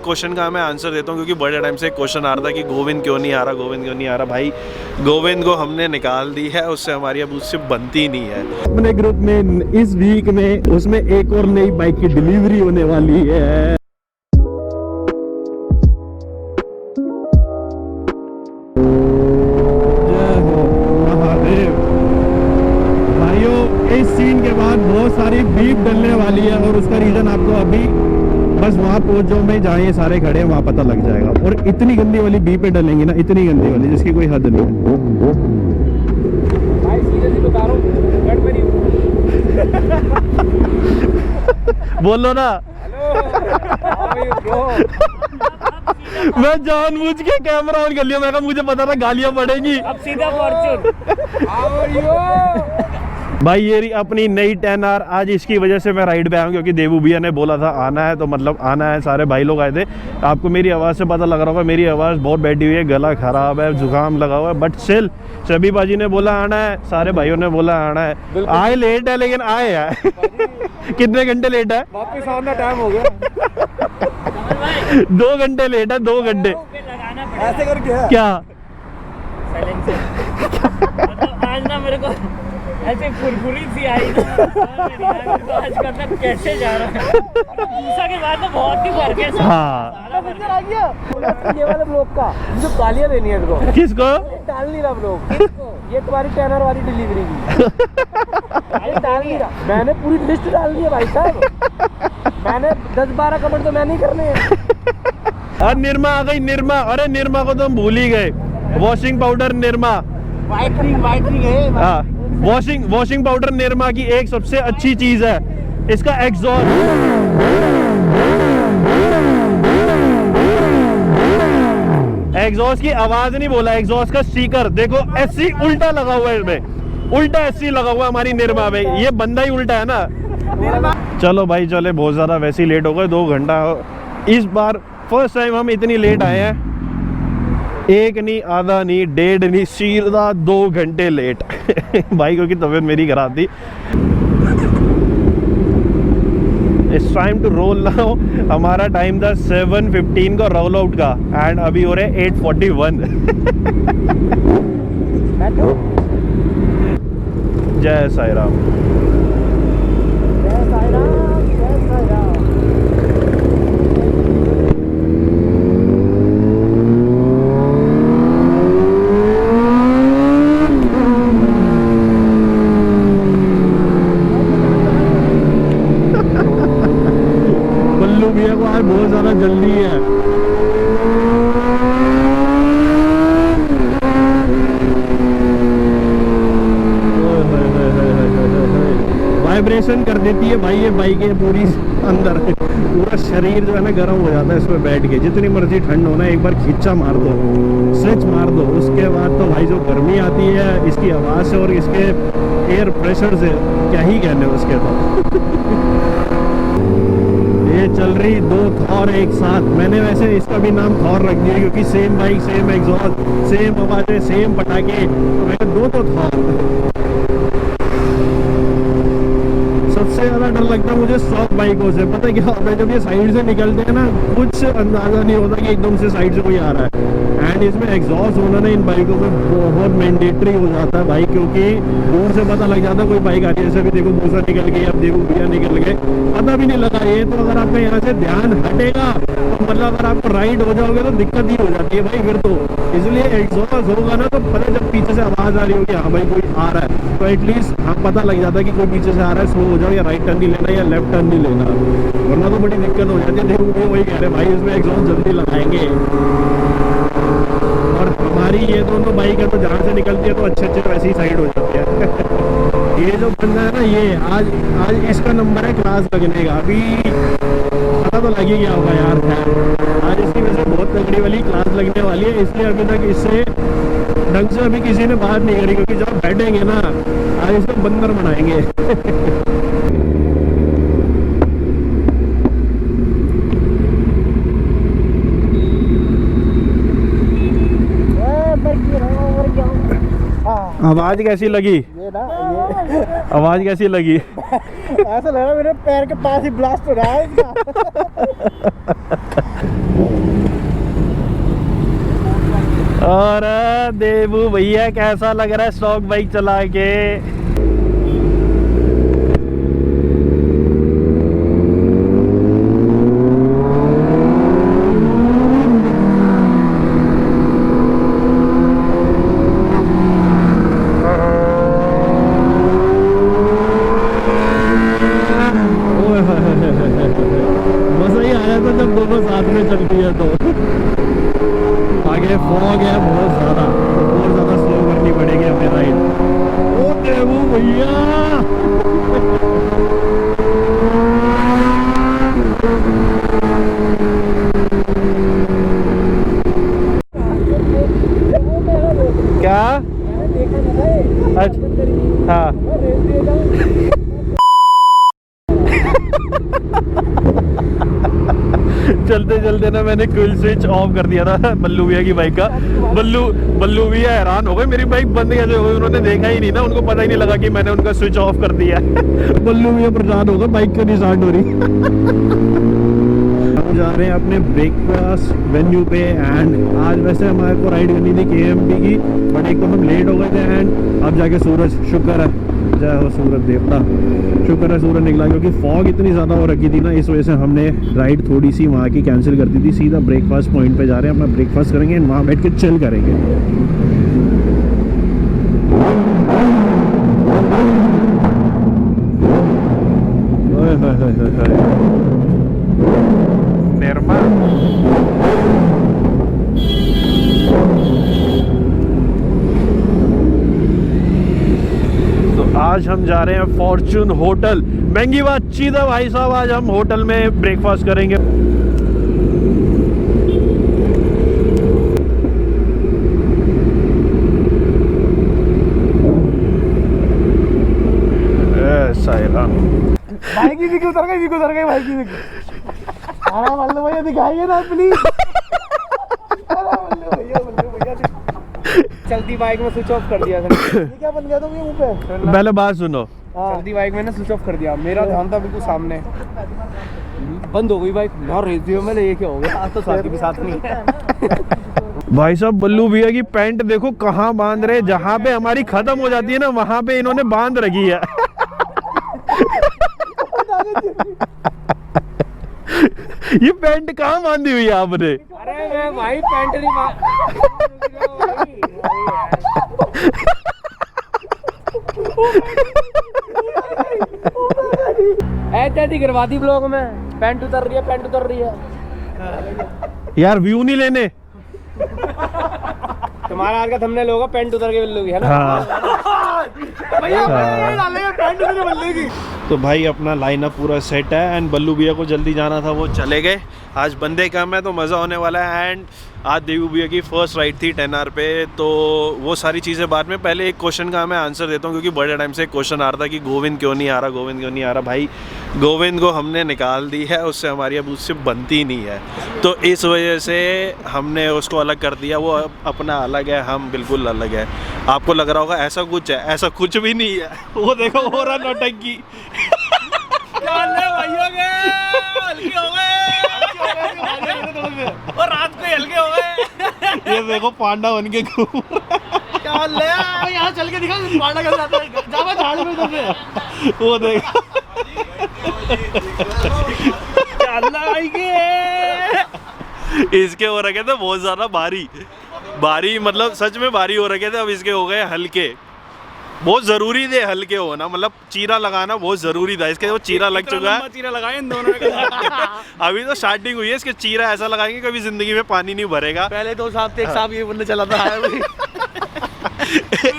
एक क्वेश्चन का मैं आंसर देता हूँ, क्योंकि बड़े टाइम से एक क्वेश्चन आ रहा था कि गोविंद क्यों नहीं आ रहा, गोविंद क्यों नहीं आ रहा। भाई गोविंद को हमने निकाल दी है, उससे हमारी अब उससे बनती नहीं है। अपने ग्रुप में इस वीक में उसमें एक और नई बाइक की डिलीवरी होने वाली है। इस सीन के बाद बहुत सारी बीप डलने वाली है और उसका रीजन आपको अभी बस वहां पहुंच जाओ में जहाँ ये सारे खड़े हैं वहां पता लग जाएगा। और इतनी गंदी वाली बीपे डलेंगी ना, इतनी गंदी वाली जिसकी कोई हद नहीं है। भाई सीरियसली बता रहा हूं, कट में नहीं बोलो ना। मैं जानबूझ के कैमरा ऑन कर लिया, मैं कहा मुझे पता था गालियां पड़ेंगी। अब सीधा फॉर्च्यून। भाई ये अपनी नई 10R आज इसकी वजह से मैं राइड पे आया हूँ, क्योंकि देवू भैया ने बोला था आना है, तो मतलब आना है। सारे भाई लोग आए थे। आपको मेरी आवाज़ से पता लग रहा होगा, मेरी आवाज़ बहुत बैठी हुई है, गला खराब है, जुकाम लगा हुआ है, बट स्टिल सभी बाजी ने बोला आना है, सारे भाइयों ने बोला आना है। आए लेट है लेकिन आए है। कितने घंटे लेट है? वापस आना टाइम हो गया। 2 घंटे लेट है, 2 घंटे। ऐसे करके क्या आज ना मेरे को ऐसे फुरफुरी सी आई ना, तो आज मतलब कैसे जा रहा है। दूसरा के बाद तो बहुत ही फर्क है। हाँ आ गया ये वाले ब्लॉग का, जो गालियां देनी है इसको। किसको? डाल नहीं रहा ब्लॉग, ये तुम्हारी 10R वाली डिलीवरी की। डाल नहीं रहा, मैंने पूरी लिस्ट डाल दी है भाई साहब। मैंने 10-12 कमेंट तो मैं नहीं करने हैं। और निरमा आ गई, निरमा। अरे निरमा को तो हम भूल ही गए। वॉशिंग पाउडर निरमा, वाइटनिंग है। हाँ वॉशिंग पाउडर निरमा की एक सबसे अच्छी चीज है इसका एग्जॉस्ट। एग्जॉस्ट की आवाज नहीं बोला, एग्जॉस्ट का स्टिकर देखो, एससी उल्टा लगा हुआ है इसमें, उल्टा एससी लगा हुआ है हमारी निरमा में। ये बंदा ही उल्टा है ना। चलो भाई चले, बहुत ज्यादा वैसे ही लेट हो गए, 2 घंटा। इस बार फर्स्ट टाइम हम इतनी लेट आए हैं, 1 नहीं, आधा नहीं, 1.5 नहीं, सीधा 2 घंटे लेट। भाई क्योंकि तबीयत मेरी खराब थी। It's time to roll now. हमारा टाइम था 7:15 का रोल आउट का, एंड अभी हो रहे 8:41। जय साई राम। बहुत ज्यादा जल्दी है। वाइब्रेशन कर देती है भाई ये बाइक है पूरी अंदर। पूरा शरीर जो है ना गर्म हो जाता है इसमें बैठ के। जितनी मर्जी ठंड हो ना, एक बार खींचा मार दो, स्विच मार दो, उसके बाद तो भाई जो गर्मी आती है इसकी आवाज से और इसके एयर प्रेशर से, क्या ही कहने उसके तो। ये चल रही 2 थॉर एक साथ। मैंने वैसे इसका भी नाम थॉर रख दिया, क्योंकि same bike, same exhaust, same आवाजें, सेम पटाखे, तो मैंने 2 तो थॉर। सबसे ज्यादा डर लगता है मुझे स्टॉक बाइकों से। पता है क्या होता है, जब ये साइड से निकलते हैं ना, कुछ अंदाजा नहीं होता कि एकदम से साइड से कोई आ रहा है। एंड इसमें एग्जॉस्ट होना ना इन बाइकों में बहुत मैंडेटरी हो जाता है भाई, क्योंकि दूर से पता लग जाता है कोई बाइक आ रही है। जैसे अभी देखो दूसरा निकल गई, अब देखो भैया निकल गए, पता भी नहीं लगा। ये तो अगर आपका यहाँ से ध्यान हटेगा तो मतलब अगर आप राइड हो जाओगे तो दिक्कत ही हो जाती है भाई फिर तो। इसलिए एग्जॉस्ट होगा ना तो पता, जब पीछे से आवाज आ रही होगी हाँ भाई कोई आ रहा है, तो एटलीस्ट हाँ पता लग जाता है कि कोई पीछे से आ रहा है, स्लो हो जाओ, या राइट टर्न नहीं लेना या लेफ्ट टर्न नहीं लेना, वरना तो बड़ी दिक्कत हो जाती है। देखो वही कह रहे भाई इसमें एग्जॉस्ट जल्दी लगाएंगे। और हमारी ये दोनों बाइक है तो जहाँ से निकलती है तो अच्छे वैसी साइड हो जाती है। ये जो बंदा है ना, ये आज इसका नंबर है क्लास लगने का। अभी पता तो लग ही गया होगा यार, आज इसकी वजह से बहुत तगड़ी वाली क्लास लगने वाली है। इसलिए अभी तक इससे ढंग से अभी किसी ने बात नहीं करी, क्योंकि जब बैठेंगे ना आज इसको बंदर बनाएंगे। आवाज कैसी लगी? आवाज कैसी लगी? ऐसा लग रहा है मेरे पैर के पास ही ब्लास्ट हो रहा है। और देवू भैया कैसा लग रहा है स्टॉक बाइक चला के? मजा ही आया था जब दोनों साथ में चलती है तो। आगे फॉग है बहुत ज्यादा, तो बहुत ज्यादा स्लो करनी पड़ेगी हमें राइड। ओ देवू भैया क्या? अच्छा हाँ चलते चलते ना मैंने क्विल स्विच ऑफ कर दिया था बल्लू भैया की बाइक का। बल्लू भैया हैरान हो गए, मेरी बाइक बंद कैसे हो गई? उन्होंने देखा ही नहीं ना, उनको पता ही नहीं लगा कि मैंने उनका स्विच ऑफ कर दिया बल्लू भैया परेशान हो गए, बाइक क्यों नहीं स्टार्ट हो रही। हम जा रहे हैं अपने ब्रेकफास्ट वेन्यू पे एंड आज वैसे हमारे को राइड करनी थी KMP की, बट एक तो हम लेट हो गए थे एंड अब जाके सूरज, शुक्र है, जय हो सूरज देवता, शुक्र है सूरज निकला, क्योंकि फॉग इतनी ज़्यादा हो रखी थी ना, इस वजह से हमने राइड थोड़ी सी वहाँ की कैंसिल कर दी थी। सीधा ब्रेकफास्ट पॉइंट पे जा रहे हैं, अपना ब्रेकफास्ट करेंगे एंड वहाँ बैठ के चिल करेंगे। निर्मा तो आज हम जा रहे हैं फॉर्चून होटल। महंगी बात चीज है भाई साहब, आज हम होटल में ब्रेकफास्ट करेंगे। भाई की दिख उतर गई भाई की दिख। अरे बल्लू भैया दिखाइए ना प्लीज। चलती बाइक में स्विच ऑफ कर दिया था। ये क्या बन गया तुम ये मुंह पे? पहले बात सुनो, चलती बाइक में ना स्विच ऑफ कर दिया, मेरा ध्यान था बिल्कुल सामने, बंद हो गई बाइक ना, रेडियो में ये क्या हो गया? आज तो साथी भी साथ नहीं है। भाई साहब बल्लू भैया की पैंट देखो कहाँ बांध रहे, जहाँ पे हमारी खत्म हो जाती है ना वहाँ पे इन्होंने बांध रखी है। ये पैंट कहाँ बांधी हुई है आपने? अरे मैं भाई पैंट नहीं ऐसे गिरवा दी ब्लॉग में, पैंट उतर रही है। यार व्यू नहीं लेने, तुम्हारा आज का थंबनेल होगा पैंट उतर के बल्लू की, है ना? हाँ। भैया डालेंगे पैंट उतर के बल्लू की। तो भाई अपना लाइनअप पूरा सेट है एंड बल्लू भैया को जल्दी जाना था, वो चले गए। आज बंदे कम है तो मज़ा होने वाला है एंड आज देवू भैया की फर्स्ट राइड थी 10R पे, तो वो सारी चीज़ें बाद में। पहले एक क्वेश्चन का मैं आंसर देता हूँ, क्योंकि बड़े टाइम से एक क्वेश्चन आ रहा था कि गोविंद क्यों नहीं आ रहा। भाई गोविंद को हमने निकाल दी है, उससे हमारी अब उससे बनती नहीं है, तो इस वजह से हमने उसको अलग कर दिया। वो अपना अलग है, हम बिल्कुल अलग है। आपको लग रहा होगा ऐसा कुछ है, ऐसा कुछ भी नहीं है। वो देखो हो रहा नौटंकी। और रात को हल्के हो गए। ये देखो पांडा बन के घूम क्या ले यहाँ चल के दिखा पांडा कैसे आता है, जावा झाड़ में इधर से। वो देखो इसके हो रखे थे बहुत ज्यादा भारी, मतलब सच में भारी हो रखे थे, अब इसके हो गए हल्के। बहुत जरूरी थे हल्के होना, मतलब चीरा लगाना बहुत जरूरी था। इसके वो चीरा लग चुका है, चीरा लगाए इन दोनों ने। अभी तो स्टार्टिंग हुई है, इसके चीरा ऐसा लगाएंगे कभी जिंदगी में पानी नहीं भरेगा। पहले 2 साल एक साहब ये बनने चला था।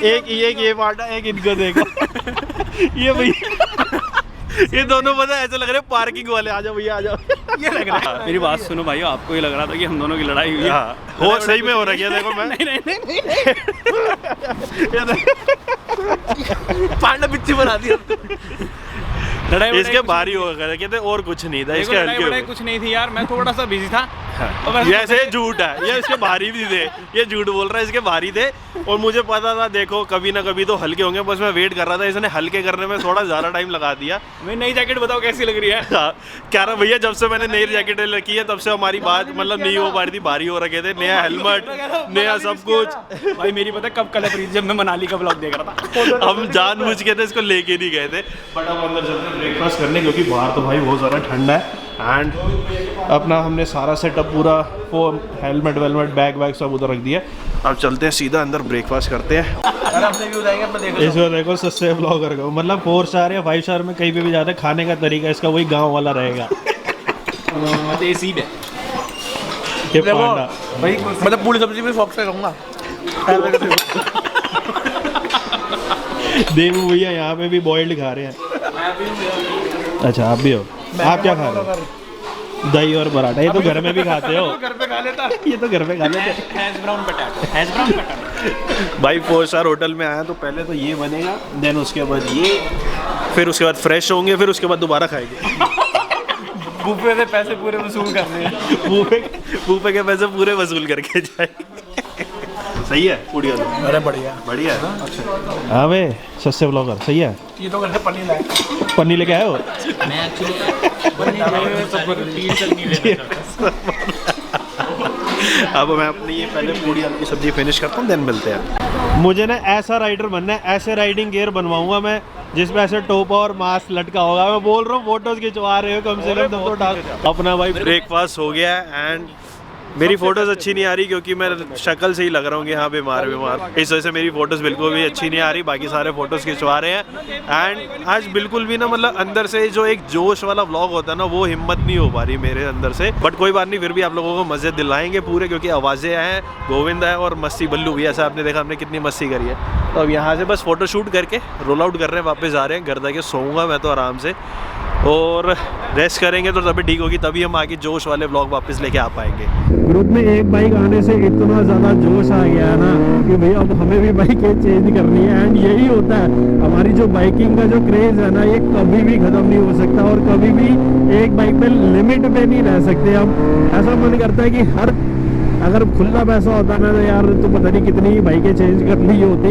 एक ये पार्टा, एक इनको देखो। ये भैया ये दोनों पता ऐसे लग रहे हैं पार्किंग वाले। आ जाओ भैया आ जाओ। ये लग रहा है। मेरी बात सुनो भाई, आपको ये लग रहा था कि हम दोनों की लड़ाई हुई है? हो सही में हो रही है, देखो मैं नहीं। पांडा पिच्ची बना दिया। लड़ाई इसके कुछ भारी हो गए कहते और कुछ नहीं था, इसके देखो, लड़ाई हल्के वड़ाई हो कुछ नहीं थी यार, मैं थोड़ा सा बिजी था। गए। ये ऐसे झूठ है, ये इसके भारी भी थे, ये झूठ बोल रहा है, इसके भारी थे। और मुझे पता था देखो कभी ना कभी तो हल्के होंगे, बस मैं वेट कर रहा था, इसने हल्के करने में थोड़ा ज़्यादा टाइम लगा दिया। मैं नई जैकेट बताओ कैसी लग रही है। कह रहा भैया जब से मैंने नई जैकेट रखी है तब से हमारी बात मतलब नहीं हो पा रही थी, भारी हो रखे थे, नया हेलमेट, नया सब कुछ। भाई मेरी पता है कब कल है, जब मैं मनाली का ब्लॉग देख रहा था। हम जानबूझ के थे इसको लेके नहीं गए थे, बट अब अंदर चलते हैं ब्रेकफास्ट करने, क्योंकि बाहर तो भाई बहुत ज़्यादा ठंडा है। एंड अपना हमने सारा सेटअप पूरा वो हेलमेट वेलमेट बैग वैग सब उधर रख दिया। अब चलते हैं सीधा अंदर ब्रेकफास्ट करते हैं। इस बार देखो सस्ते ब्लॉगर को मतलब 4 स्टार या 5 स्टार में कहीं पे भी जाते हैं, खाने का तरीका इसका वही गांव वाला रहेगा। देसी है ये पांडा भाई, मतलब पूरी सब्जी में शौक से खाऊंगा। देवू भैया यहाँ पे भी बॉइल्ड खा रहे हैं। अच्छा आप भी हो, आप क्या खा रहे हो? दही और पराठा, ये तो घर में भी खाते हो। घर पे खा लेता, ये तो घर पे खा लेते। Hash brown potato. भाई 4 स्टार होटल में आया तो पहले तो ये बनेगा, देन उसके बाद ये, फिर उसके बाद फ्रेश होंगे, फिर उसके बाद दोबारा खाएंगे। बुफे से पैसे पूरे वसूल करने हैं। बूफे के पैसे पूरे वसूल करके जाएंगे। सही है फूडी वाला? अरे बढ़िया बढ़िया है। अच्छा हाँ भाई सस्ते ब्लॉगर सही है। ये तो घर से पनीर लाए, पन्नी लेके आए हो? मैं एक्चुअली अब मैं अपनी ये पहले पूड़ी आलू की सब्जी फिनिश करता हूँ, देन मिलते हैं। मुझे ना ऐसा राइडर बनना है, ऐसे राइडिंग गियर बनवाऊंगा मैं जिसमें ऐसे टोपा और मास्क लटका होगा। मैं बोल रहा हूँ फोटोज खिंचवा रहे हो कम से कम तो डाल। अपना भाई ब्रेकफास्ट हो गया एंड मेरी फोटोज़ अच्छी नहीं आ रही क्योंकि मैं शक्ल से ही लग रहा हूँ कि हाँ बीमार, इस वजह से मेरी फ़ोटोज़ बिल्कुल भी अच्छी नहीं आ रही। बाकी सारे फ़ोटोज़ खिंचवा रहे हैं एंड आज बिल्कुल भी ना मतलब अंदर से जो एक जोश वाला व्लॉग होता है ना वो हिम्मत नहीं हो पा रही मेरे अंदर से। बट कोई बात नहीं, फिर भी आप लोगों को मज़े दिलाएंगे पूरे, क्योंकि आवाज़ें हैं, गोविंद है और मस्ती बल्लू भी। ऐसा आपने देखा हमने कितनी मस्ती करी है। तो अब यहाँ से बस फ़ोटो शूट करके रोल आउट कर रहे हैं, वापस जा रहे हैं घर जाके सोऊंगा मैं तो आराम से, और रेस्ट करेंगे तो तभी ठीक होगी, तभी हम आगे जोश वाले व्लॉग वापस लेके आ पाएंगे। ग्रुप में एक बाइक आने से इतना ज़्यादा जोश आ गया है ना कि भैया अब हमें भी बाइकें चेंज करनी है। एंड यही होता है हमारी जो बाइकिंग का जो क्रेज़ है ना, ये कभी भी ख़त्म नहीं हो सकता और कभी भी एक बाइक पे लिमिट पे नहीं रह सकते हम। ऐसा मन करता है कि हर अगर खुला पैसा होता ना तो यार तो पता नहीं कितनी बाइकें चेंज कर ली होती।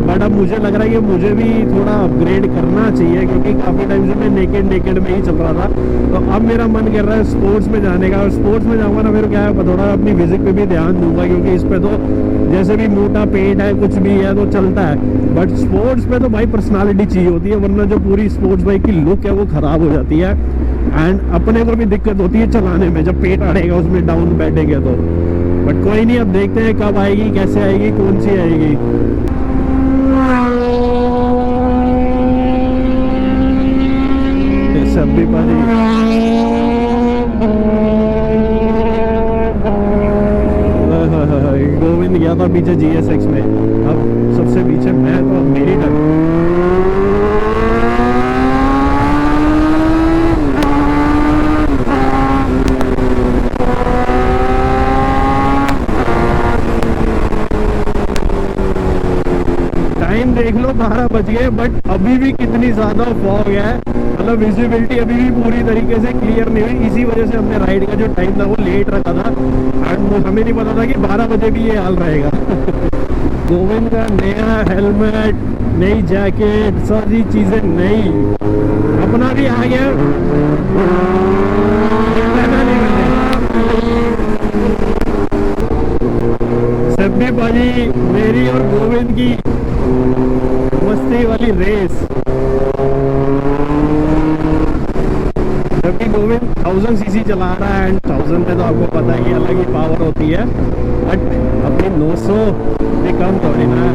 बट अब मुझे लग रहा है कि मुझे भी थोड़ा अपग्रेड करना चाहिए, क्योंकि काफ़ी टाइम से मैं नेकेड में ही चल रहा था। तो अब मेरा मन कर रहा है स्पोर्ट्स में जाने का, और स्पोर्ट्स में जाऊँगा ना फिर क्या है थोड़ा अपनी फिजिक पे भी ध्यान दूंगा, क्योंकि इस पर तो जैसे भी मोटा पेट है कुछ भी है तो चलता है। बट स्पोर्ट्स पे तो भाई पर्सनालिटी चाहिए होती है, वरना जो पूरी स्पोर्ट्स बाइक की लुक है वो ख़राब हो जाती है। एंड अपने को भी दिक्कत होती है चलाने में, जब पेट अड़ेगा उसमें डाउन बैठेंगे तो। बट कोई नहीं, अब देखते हैं कब आएगी, कैसे आएगी, कौन सी आएगी। सब भी गोविंद गया था पीछे GSX में, अब सबसे पीछे मैं, तो अब मेरी टर्न। टाइम देख लो 12 बज गए, बट अभी भी कितनी ज़्यादा फॉग है, मतलब विजिबिलिटी अभी भी पूरी तरीके से क्लियर नहीं हुई। इसी वजह से हमने राइड का जो टाइम था वो लेट रखा था एंड हमें नहीं पता था कि 12 बजे भी ये हाल रहेगा। गोविंद का नया हेलमेट, नई जैकेट, सारी चीज़ें नई, अपना भी आ गया। सब्बी बाजी मेरी और गोविंद की मस्ती वाली रेस। जबकि गोविंद 1000 सीसी चला रहा है एंड 1000 पे तो आपको पता है कि अलग ही पावर होती है, बट अपनी 900 से कम थोड़ी ना है।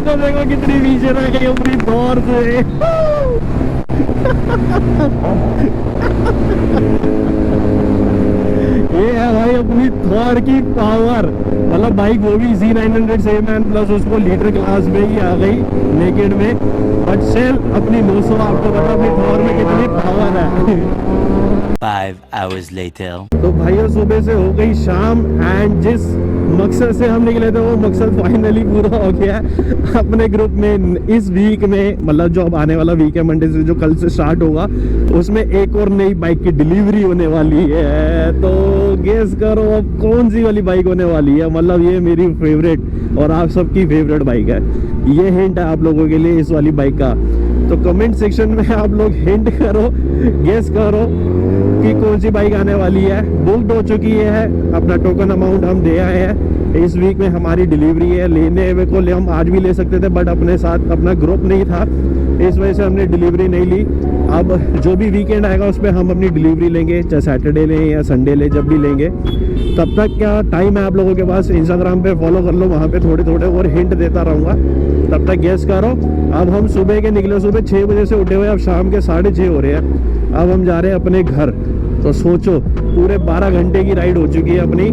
तो देखो कितनी पीछे रह गई अपनी दौर से। ये है भाई अपनी थॉर की पावर। मतलब बाइक वो भी Z900 सेम है, प्लस उसको लीटर क्लास में ही आ गई नेकेड में, बट सेल अपनी 900 आपको पता अपनी थॉर में कितनी पावर है। 5 hours later. तो भाइयों सुबह से हो गई शाम एंड जिस मकसद से हम निकले थे वो मकसद फाइनली पूरा हो गया अपने ग्रुप में। इस वीक में मतलब जो अब आने वाला वीक है मंडे से जो कल से स्टार्ट होगा, उसमें एक और नई बाइक की डिलीवरी होने वाली है। तो गेस करो अब कौन सी वाली बाइक होने वाली है। मतलब ये मेरी फेवरेट और आप सबकी फेवरेट बाइक है। ये हिंट है आप लोगों के लिए इस वाली बाइक का। तो कमेंट सेक्शन में आप लोग हिंट करो, गेस करो कि कौन सी बाइक आने वाली है। बुकड हो चुकी है, अपना टोकन अमाउंट हम दे आए हैं। इस वीक में हमारी डिलीवरी है। लेने को ले हम आज भी ले सकते थे, बट अपने साथ अपना ग्रुप नहीं था, इस वजह से हमने डिलीवरी नहीं ली। अब जो भी वीकेंड आएगा उस पर हम अपनी डिलीवरी लेंगे, चाहे सैटरडे लें या संडे लें, जब भी लेंगे। तब तक क्या टाइम है आप लोगों के पास, इंस्टाग्राम पे फॉलो कर लो, वहाँ पे थोड़े थोड़े और हिंट देता रहूँगा। तब तक गेस करो। अब हम सुबह के निकले, सुबह 6 बजे से उठे हुए, अब शाम के 6:30 हो रहे हैं। अब हम जा रहे हैं अपने घर। तो सोचो पूरे 12 घंटे की राइड हो चुकी है अपनी।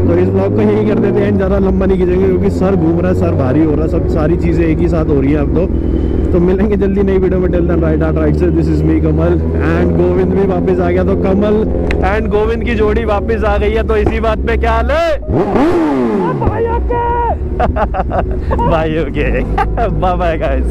तो इस ब्लॉग को यही कर देते हैं, ज़्यादा लंबा नहीं खींचेंगे क्योंकि सर घूम रहा है, सर भारी हो रहा है, सब सारी चीज़ें एक ही साथ हो रही हैं अब। तो मिलेंगे जल्दी नई वीडियो में। Till then right out right से, this is me Kamal and Govind भी वापस आ गया। तो कमल एंड गोविंद की जोड़ी वापस आ गई है। तो इसी बात पे क्या हाल है भाई? Okay bye bye guys.